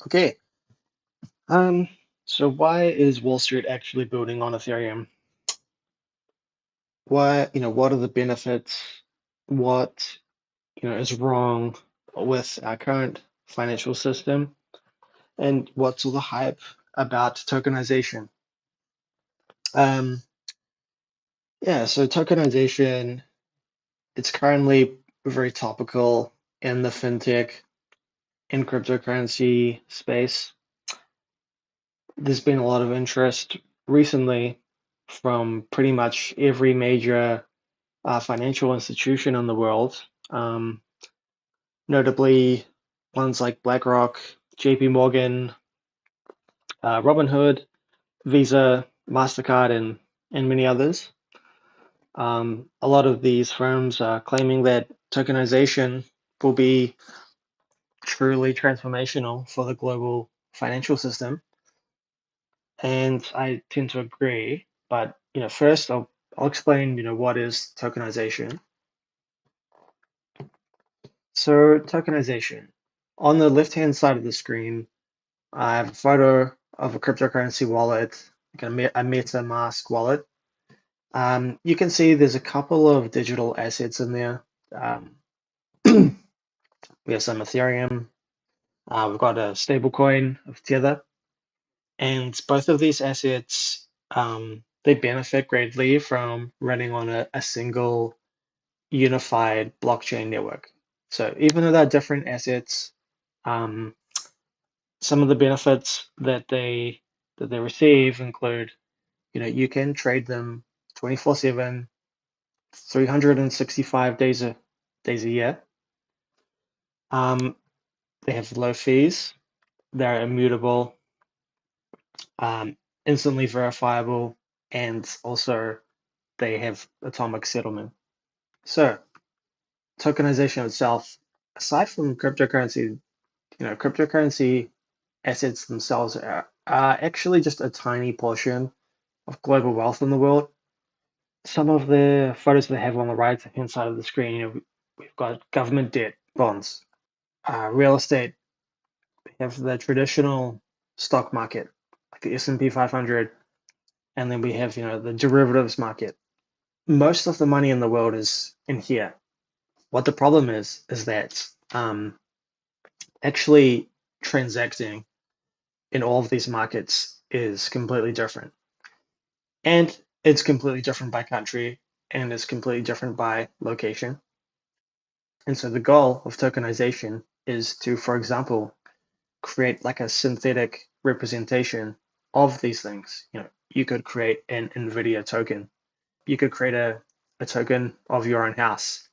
Okay. Um, so why is Wall Street actually building on Ethereum? What are the benefits? What, is wrong with our current financial system? And what's all the hype about tokenization? Um, yeah, so tokenization, it's currently very topical in the fintech and cryptocurrency space. There's been a lot of interest recently from pretty much every major financial institution in the world, um, notably ones like BlackRock, JP Morgan, Robinhood, Visa, MasterCard, and many others. A lot of these firms are claiming that tokenization will be truly transformational for the global financial system, and I tend to agree. But first I'll explain what is tokenization. So tokenization. On the left-hand side of the screen, I have a photo of a cryptocurrency wallet, like a MetaMask wallet. You can see there's a couple of digital assets in there. Um, we have some Ethereum. We've got a stablecoin of Tether, and both of these assets they benefit greatly from running on a single unified blockchain network. So even though they're different assets, um, some of the benefits that they receive include, you can trade them 24/7, 365 days a year. Um, they have low fees. They're immutable, um, instantly verifiable, and also they have atomic settlement. So tokenization itself, aside from cryptocurrency, cryptocurrency assets themselves are actually just a tiny portion of global wealth in the world. Some of the photos they have on the right hand side of the screen, we've got government debt, bonds, real estate. We have the traditional stock market, like the S&P 500, and then we have, the derivatives market. Most of the money in the world is in here. What the problem is that actually transacting in all of these markets is completely different. And it's completely different by country, and it's completely different by location. And so the goal of tokenization is to, for example, create like a synthetic representation of these things. You could create an NVIDIA token. You could create a token of your own house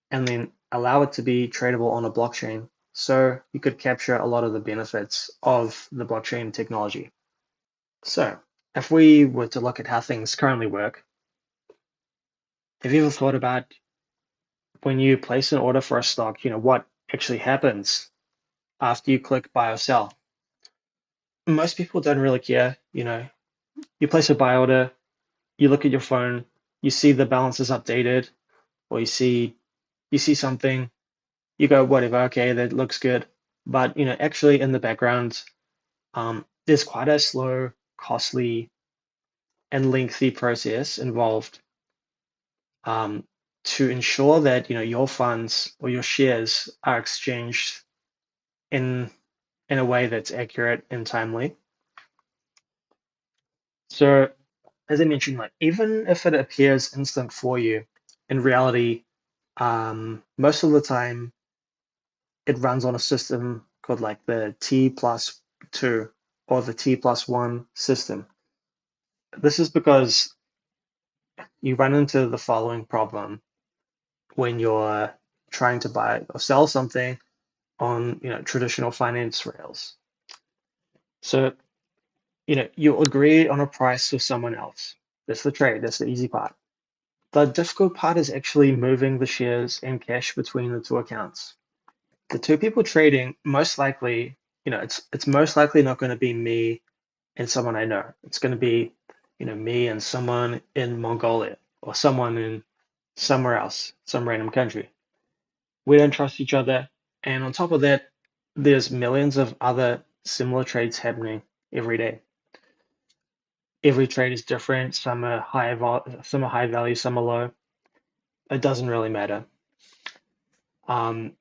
and then allow it to be tradable on a blockchain. So you could capture a lot of the benefits of the blockchain technology. So if we were to look at how things currently work, have you ever thought about when you place an order for a stock, what actually happens after you click buy or sell? Most people don't really care. You place a buy order, you look at your phone, you see the balance is updated, or you see something, you go, whatever, okay, that looks good. But actually in the background, there's quite a slow, costly, and lengthy process involved um, to ensure that your funds or your shares are exchanged in in a way that's accurate and timely. So, as I mentioned, like even if it appears instant for you, in reality, most of the time it runs on a system called like the T+2 or the T+1 system. This is because you run into the following problem when you're trying to buy or sell something on traditional finance rails. So you'll agree on a price with someone else. That's the trade. That's the easy part. The difficult part is actually moving the shares and cash between the two accounts. The two people trading, most likely, it's most likely not going to be me and someone I know. It's going to be, me and someone in Mongolia or someone in somewhere else, some random country. We don't trust each other. And on top of that, there's millions of other similar trades happening every day. Every trade is different. Some are high value, some are low. It doesn't really matter. Um,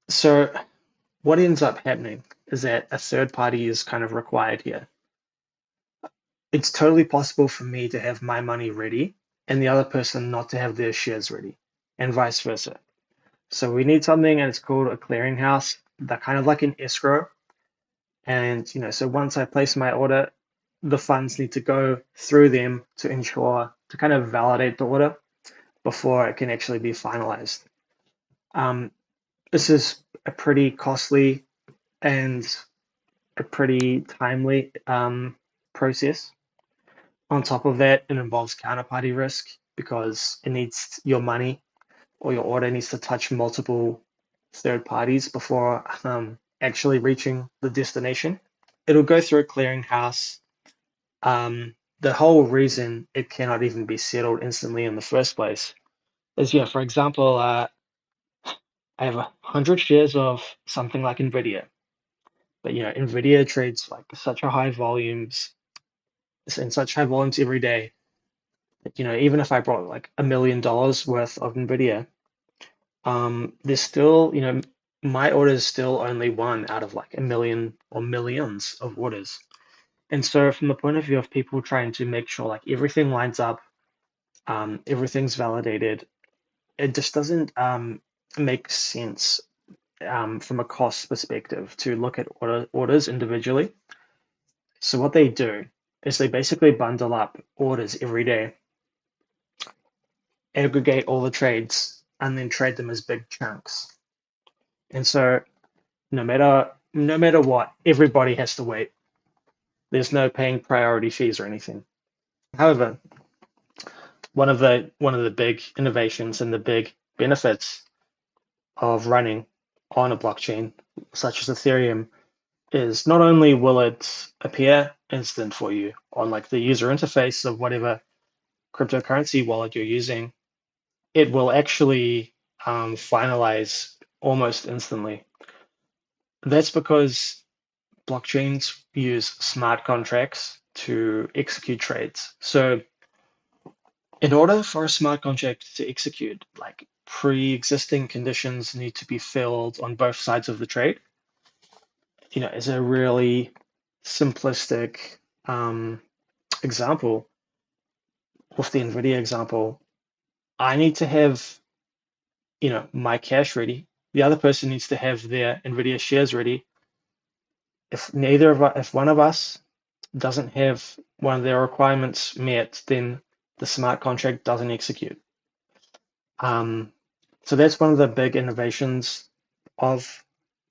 so what ends up happening is that a third party is kind of required here. It's totally possible for me to have my money ready and the other person not to have their shares ready, and vice versa. So we need something, and it's called a clearinghouse. They're kind of like an escrow. And so once I place my order, the funds need to go through them to ensure to kind of validate the order before it can actually be finalized. Um, this is a pretty costly and a pretty timely process. On top of that, it involves counterparty risk because it needs your money or your order needs to touch multiple third parties before actually reaching the destination. It'll go through a clearinghouse. The whole reason it cannot even be settled instantly in the first place is, for example, I have 100 shares of something like Nvidia, but Nvidia trades like such a high volumes in such high volumes every day that even if I brought like $1 million worth of Nvidia, there's still my order is still only one out of like a million or millions of orders. And so from the point of view of people trying to make sure like everything lines up, everything's validated, it just doesn't make sense from a cost perspective to look at orders individually. So what they do is they basically bundle up orders every day, aggregate all the trades, and then trade them as big chunks. And so no matter what, everybody has to wait. There's no paying priority fees or anything. However, one of the big innovations and the big benefits of running on a blockchain such as Ethereum is not only will it appear instant for you on like the user interface of whatever cryptocurrency wallet you're using, it will actually finalize almost instantly. That's because blockchains use smart contracts to execute trades. So in order for a smart contract to execute, like pre-existing conditions need to be filled on both sides of the trade. As a really simplistic example, with the NVIDIA example, I need to have, my cash ready. The other person needs to have their NVIDIA shares ready. If one of us doesn't have one of their requirements met, then the smart contract doesn't execute. Um, so that's one of the big innovations of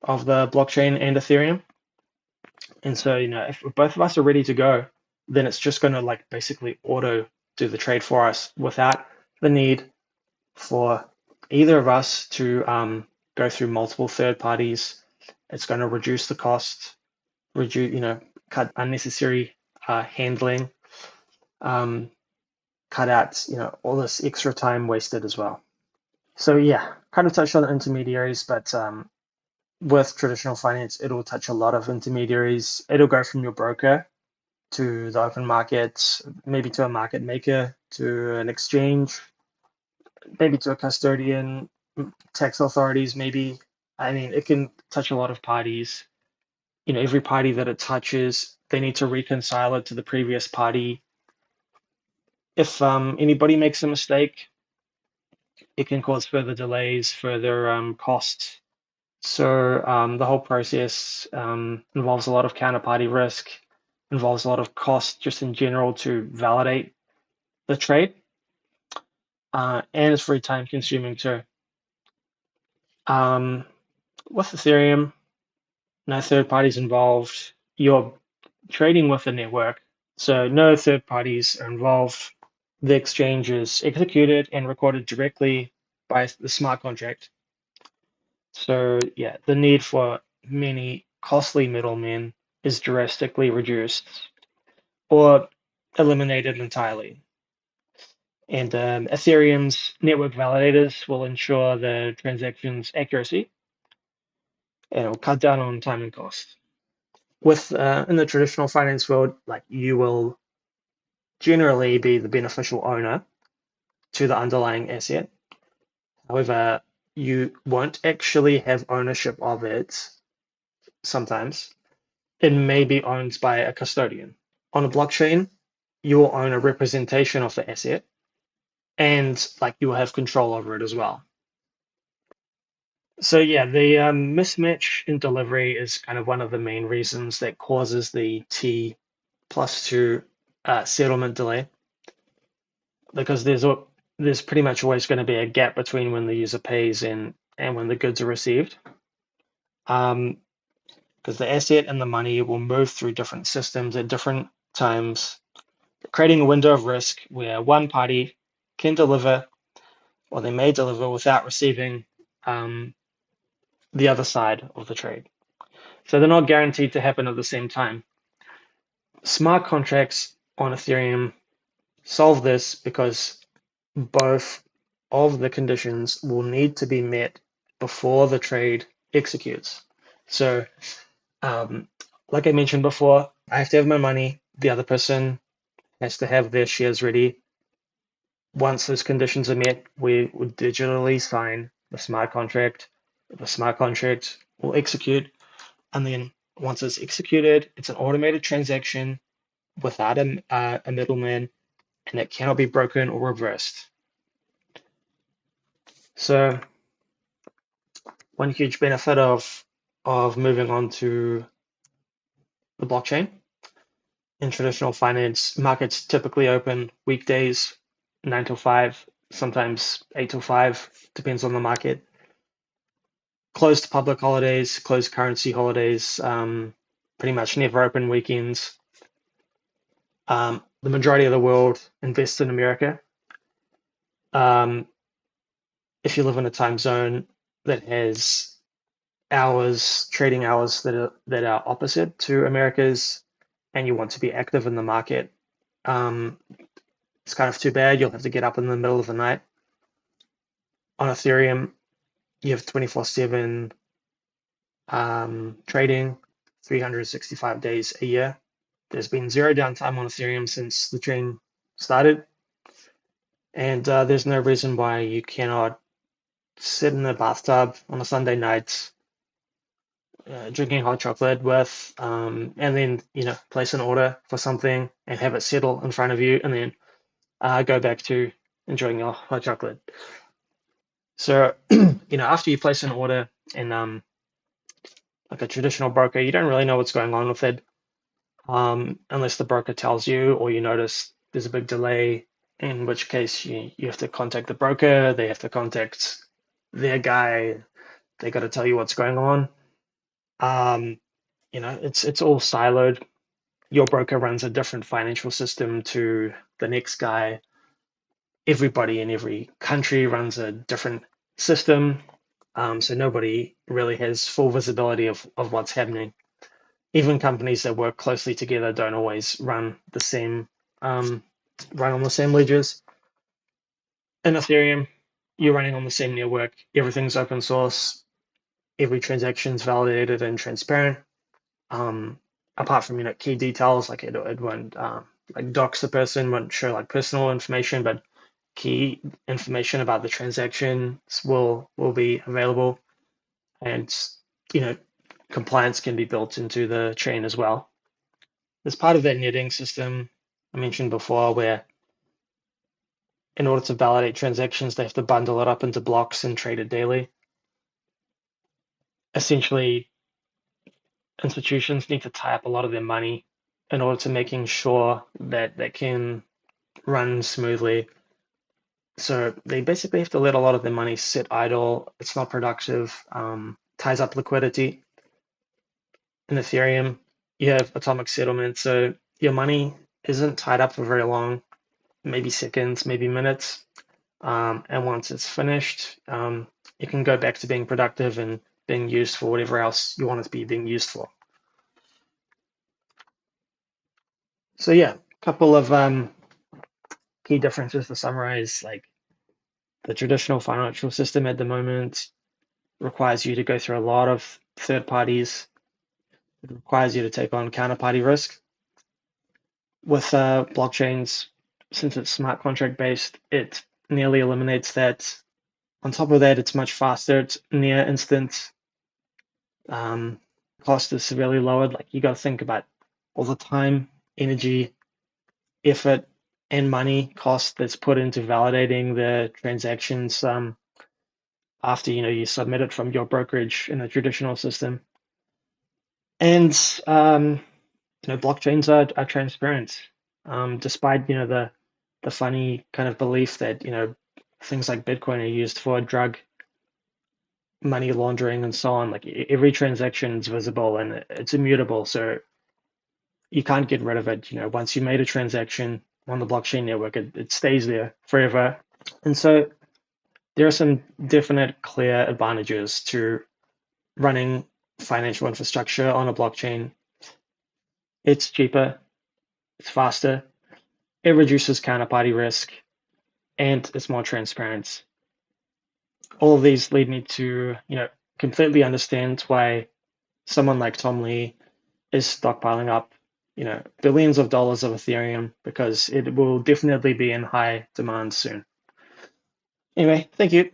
the blockchain and Ethereum. And so, if both of us are ready to go, then it's just going to like basically auto do the trade for us without the need for either of us to go through multiple third parties. It's going to reduce the cost, cut unnecessary handling, um, cut out, all this extra time wasted as well. So yeah, kind of touched on intermediaries, but with traditional finance, it'll touch a lot of intermediaries. It'll go from your broker to the open market, maybe to a market maker, to an exchange, maybe to a custodian, tax authorities, maybe. I mean, it can touch a lot of parties. Every party that it touches, they need to reconcile it to the previous party. If anybody makes a mistake, it can cause further delays, further costs. So the whole process involves a lot of counterparty risk, involves a lot of cost just in general to validate the trade, and it's very time consuming too. Um, with Ethereum, no third parties involved. You're trading with the network, so no third parties are involved. The exchange is executed and recorded directly by the smart contract. So yeah, the need for many costly middlemen is drastically reduced or eliminated entirely. And Ethereum's network validators will ensure the transaction's accuracy and it will cut down on time and cost. with in the traditional finance world, like you will generally be the beneficial owner to the underlying asset. However, you won't actually have ownership of it sometimes. It may be owned by a custodian. On a blockchain, you will own a representation of the asset and like you will have control over it as well. So yeah, the mismatch in delivery is kind of one of the main reasons that causes the T+2 settlement delay, because there's pretty much always going to be a gap between when the user pays and when the goods are received. Because the asset and the money will move through different systems at different times, creating a window of risk where one party can deliver or they may deliver without receiving um, the other side of the trade. So they're not guaranteed to happen at the same time. Smart contracts on Ethereum solve this because both of the conditions will need to be met before the trade executes. So, um, like I mentioned before, I have to have my money. The other person has to have their shares ready. Once those conditions are met, we would digitally sign the smart contract. The smart contract will execute, and then once it's executed, it's an automated transaction without a middleman, and it cannot be broken or reversed. So one huge benefit of moving on to the blockchain. In traditional finance, markets typically open weekdays, 9 till 5, sometimes 8 till 5, depends on the market. Closed public holidays, closed currency holidays, pretty much never open weekends. The majority of the world invests in America. Um, if you live in a time zone that has hours, trading hours that are opposite to America's, and you want to be active in the market, um, it's kind of too bad. You'll have to get up in the middle of the night. On Ethereum, you have 24/7 trading, 365 days a year. There's been zero downtime on Ethereum since the chain started, and there's no reason why you cannot sit in a bathtub on a Sunday night, drinking hot chocolate with, and then place an order for something and have it settle in front of you, and then go back to enjoying your hot chocolate. So, after you place an order in like a traditional broker, you don't really know what's going on with it, unless the broker tells you or you notice there's a big delay, in which case you have to contact the broker, they have to contact their guy, they got to tell you what's going on. Um, it's all siloed. Your broker runs a different financial system to the next guy. Everybody in every country runs a different system. So nobody really has full visibility of what's happening. Even companies that work closely together don't always um, run on the same ledgers. In Ethereum, you're running on the same network. Everything's open source. Every transaction is validated and transparent. Apart from key details, like it won't like dox the person, won't show like personal information, but key information about the transactions will be available, and you know compliance can be built into the chain as well. As part of that netting system I mentioned before, where in order to validate transactions, they have to bundle it up into blocks and trade it daily. Essentially, institutions need to tie up a lot of their money in order to making sure that they can run smoothly. So they basically have to let a lot of their money sit idle. It's not productive, ties up liquidity. In Ethereum, you have atomic settlement, so your money isn't tied up for very long, maybe seconds, maybe minutes. And once it's finished, it can go back to being productive and being used for whatever else you want it to be being used for. So yeah, a couple of key differences to summarize. Like the traditional financial system at the moment requires you to go through a lot of third parties. It requires you to take on counterparty risk. With blockchains, since it's smart contract based, it nearly eliminates that. On top of that, it's much faster. It's near instant. Um, Cost is severely lowered. Like you got to think about all the time, energy, effort, and money cost that's put into validating the transactions after you submit it from your brokerage in a traditional system. And blockchains are transparent, despite the funny kind of belief that things like Bitcoin are used for drug money laundering and so on. Like every transaction is visible and it's immutable, so you can't get rid of it. Once you made a transaction on the blockchain network, it stays there forever. And so there are some definite clear advantages to running financial infrastructure on a blockchain. It's cheaper, it's faster, it reduces counterparty risk, and it's more transparent. All of these lead me to, completely understand why someone like Tom Lee is stockpiling up, billions of dollars of Ethereum because it will definitely be in high demand soon. Anyway, thank you.